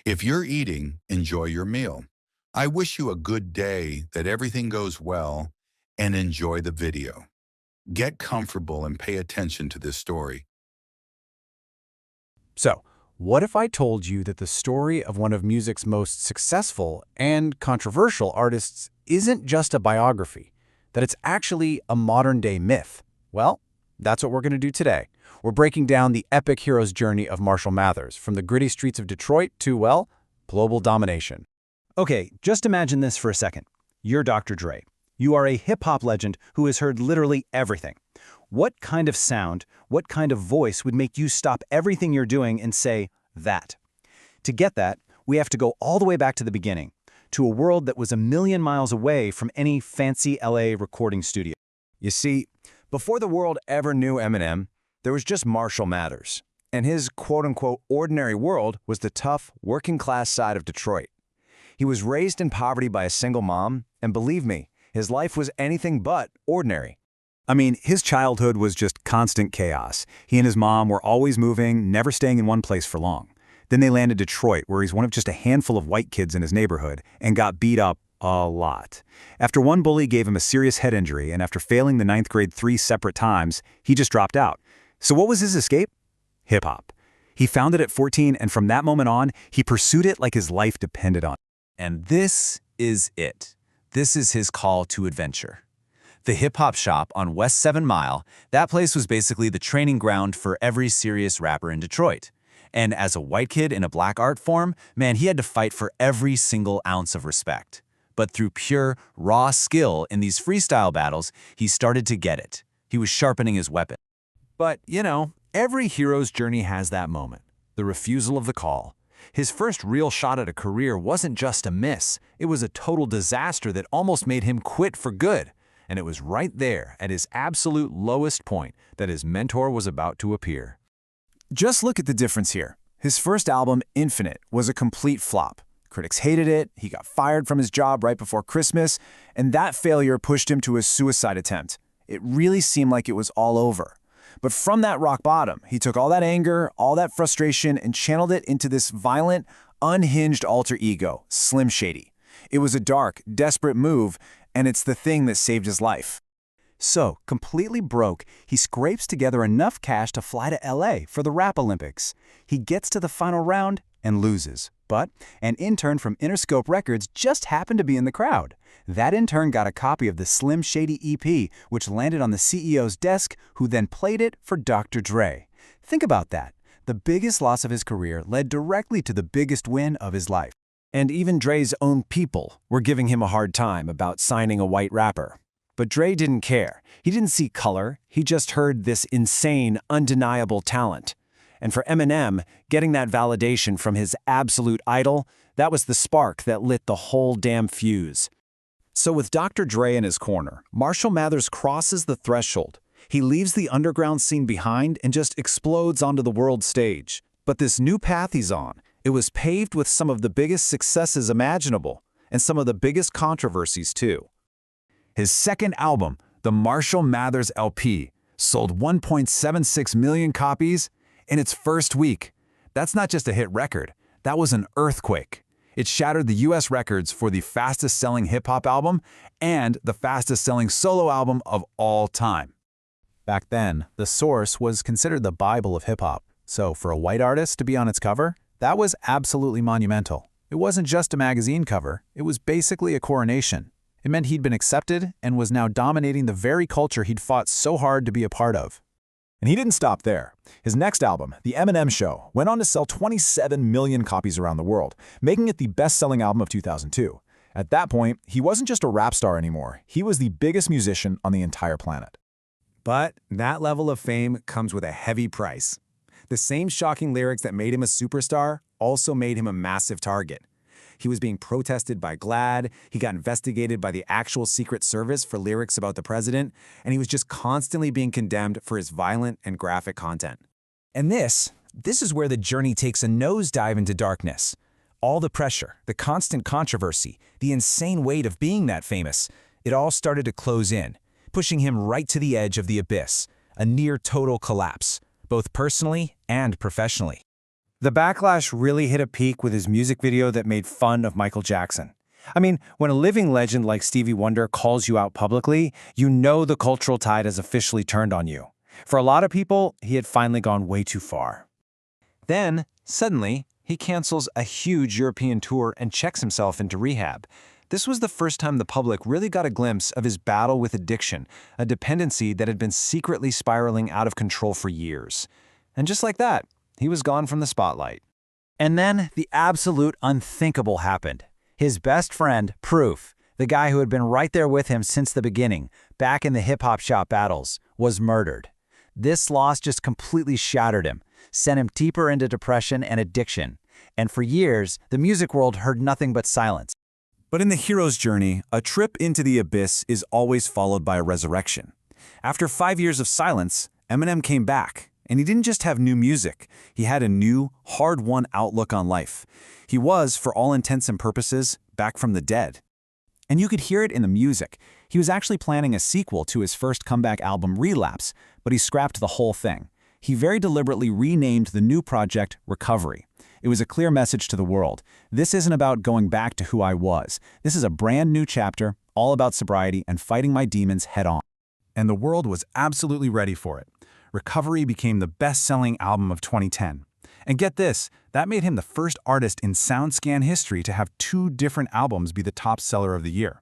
If you're eating, enjoy your meal. I wish you a good day, that everything goes well, and enjoy the video. Get comfortable and pay attention to this story. So, what if I told you that the story of one of music's most successful and controversial artists isn't just a biography, that it's actually a modern-day myth? Well, that's what we're going to do today. We're breaking down the epic hero's journey of Marshall Mathers, from the gritty streets of Detroit to, well, global domination. Okay, just imagine this for a second. You're Dr. Dre. You are a hip-hop legend who has heard literally everything. What kind of sound, what kind of voice would make you stop everything you're doing and say, that? To get that, we have to go all the way back to the beginning, to a world that was a million miles away from any fancy LA recording studio. You see, before the world ever knew Eminem, there was just Marshall Mathers, and his quote-unquote ordinary world was the tough, working-class side of Detroit. He was raised in poverty by a single mom, and believe me, his life was anything but ordinary. I mean, his childhood was just constant chaos. He and his mom were always moving, never staying in one place for long. Then they landed in Detroit, where he's one of just a handful of white kids in his neighborhood, and got beat up a lot. After one bully gave him a serious head injury, and after failing the ninth grade 3 separate times, he just dropped out. So what was his escape? Hip-hop. He found it at 14, and from that moment on, he pursued it like his life depended on it. And this is it. This is his call to adventure. The hip-hop shop on West 7 Mile, that place was basically the training ground for every serious rapper in Detroit. And as a white kid in a black art form, man, he had to fight for every single ounce of respect. But through pure, raw skill in these freestyle battles, he started to get it. He was sharpening his weapon. But, you know, every hero's journey has that moment, the refusal of the call. His first real shot at a career wasn't just a miss. It was a total disaster that almost made him quit for good. And it was right there, at his absolute lowest point, that his mentor was about to appear. Just look at the difference here. His first album, Infinite, was a complete flop. Critics hated it, he got fired from his job right before Christmas, and that failure pushed him to a suicide attempt. It really seemed like it was all over. But from that rock bottom, he took all that anger, all that frustration, and channeled it into this violent, unhinged alter ego, Slim Shady. It was a dark, desperate move, and it's the thing that saved his life. So, completely broke, he scrapes together enough cash to fly to LA for the Rap Olympics. He gets to the final round and loses. But an intern from Interscope Records just happened to be in the crowd. That intern got a copy of the Slim Shady EP, which landed on the CEO's desk, who then played it for Dr. Dre. Think about that. The biggest loss of his career led directly to the biggest win of his life. And even Dre's own people were giving him a hard time about signing a white rapper. But Dre didn't care. He didn't see color. He just heard this insane, undeniable talent. And for Eminem, getting that validation from his absolute idol, that was the spark that lit the whole damn fuse. So with Dr. Dre in his corner, Marshall Mathers crosses the threshold. He leaves the underground scene behind and just explodes onto the world stage. But this new path he's on, it was paved with some of the biggest successes imaginable, and some of the biggest controversies too. His second album, the Marshall Mathers LP, sold 1.76 million copies in its first week. That's not just a hit record, that was an earthquake. It shattered the US records for the fastest-selling hip-hop album and the fastest-selling solo album of all time. Back then, The Source was considered the Bible of hip-hop, so for a white artist to be on its cover, that was absolutely monumental. It wasn't just a magazine cover, it was basically a coronation. It meant he'd been accepted and was now dominating the very culture he'd fought so hard to be a part of. And he didn't stop there. His next album, The Eminem Show, went on to sell 27 million copies around the world, making it the best-selling album of 2002. At that point, he wasn't just a rap star anymore. He was the biggest musician on the entire planet. But that level of fame comes with a heavy price. The same shocking lyrics that made him a superstar also made him a massive target. He was being protested by GLAAD, he got investigated by the actual Secret Service for lyrics about the president, and he was just constantly being condemned for his violent and graphic content. And this is where the journey takes a nosedive into darkness. All the pressure, the constant controversy, the insane weight of being that famous, it all started to close in, pushing him right to the edge of the abyss, a near total collapse, both personally and professionally. The backlash really hit a peak with his music video that made fun of Michael Jackson. I mean, when a living legend like Stevie Wonder calls you out publicly, you know the cultural tide has officially turned on you. For a lot of people, he had finally gone way too far. Then, suddenly, he cancels a huge European tour and checks himself into rehab. This was the first time the public really got a glimpse of his battle with addiction, a dependency that had been secretly spiraling out of control for years. And just like that, he was gone from the spotlight. And then the absolute unthinkable happened. His best friend, Proof, the guy who had been right there with him since the beginning, back in the hip-hop shop battles, was murdered. This loss just completely shattered him, sent him deeper into depression and addiction. And for years, the music world heard nothing but silence. But in the hero's journey, a trip into the abyss is always followed by a resurrection. After 5 years of silence, Eminem came back, and he didn't just have new music. He had a new, hard-won outlook on life. He was, for all intents and purposes, back from the dead. And you could hear it in the music. He was actually planning a sequel to his first comeback album, Relapse, but he scrapped the whole thing. He very deliberately renamed the new project Recovery. It was a clear message to the world. This isn't about going back to who I was. This is a brand new chapter, all about sobriety and fighting my demons head on. And the world was absolutely ready for it. Recovery became the best-selling album of 2010. And get this, that made him the first artist in SoundScan history to have 2 different albums be the top seller of the year.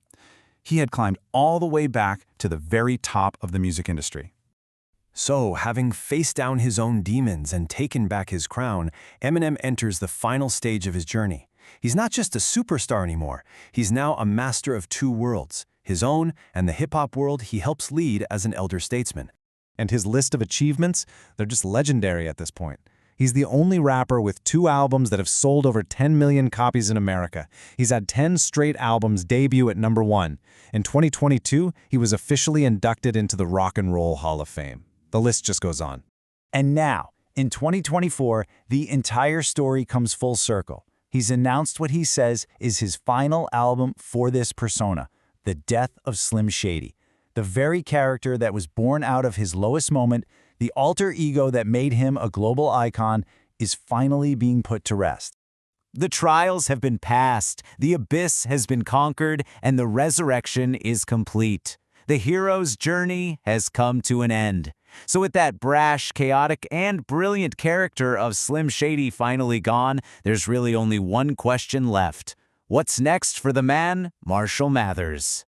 He had climbed all the way back to the very top of the music industry. So, having faced down his own demons and taken back his crown, Eminem enters the final stage of his journey. He's not just a superstar anymore. He's now a master of 2 worlds, his own and the hip-hop world he helps lead as an elder statesman. And his list of achievements, they're just legendary at this point. He's the only rapper with 2 albums that have sold over 10 million copies in America. He's had 10 straight albums debut at #1. In 2022, he was officially inducted into the Rock and Roll Hall of Fame. The list just goes on. And now, in 2024, the entire story comes full circle. He's announced what he says is his final album for this persona, The Death of Slim Shady. The very character that was born out of his lowest moment, the alter ego that made him a global icon, is finally being put to rest. The trials have been passed, the abyss has been conquered, and the resurrection is complete. The hero's journey has come to an end. So with that brash, chaotic, and brilliant character of Slim Shady finally gone, there's really only one question left. What's next for the man, Marshall Mathers?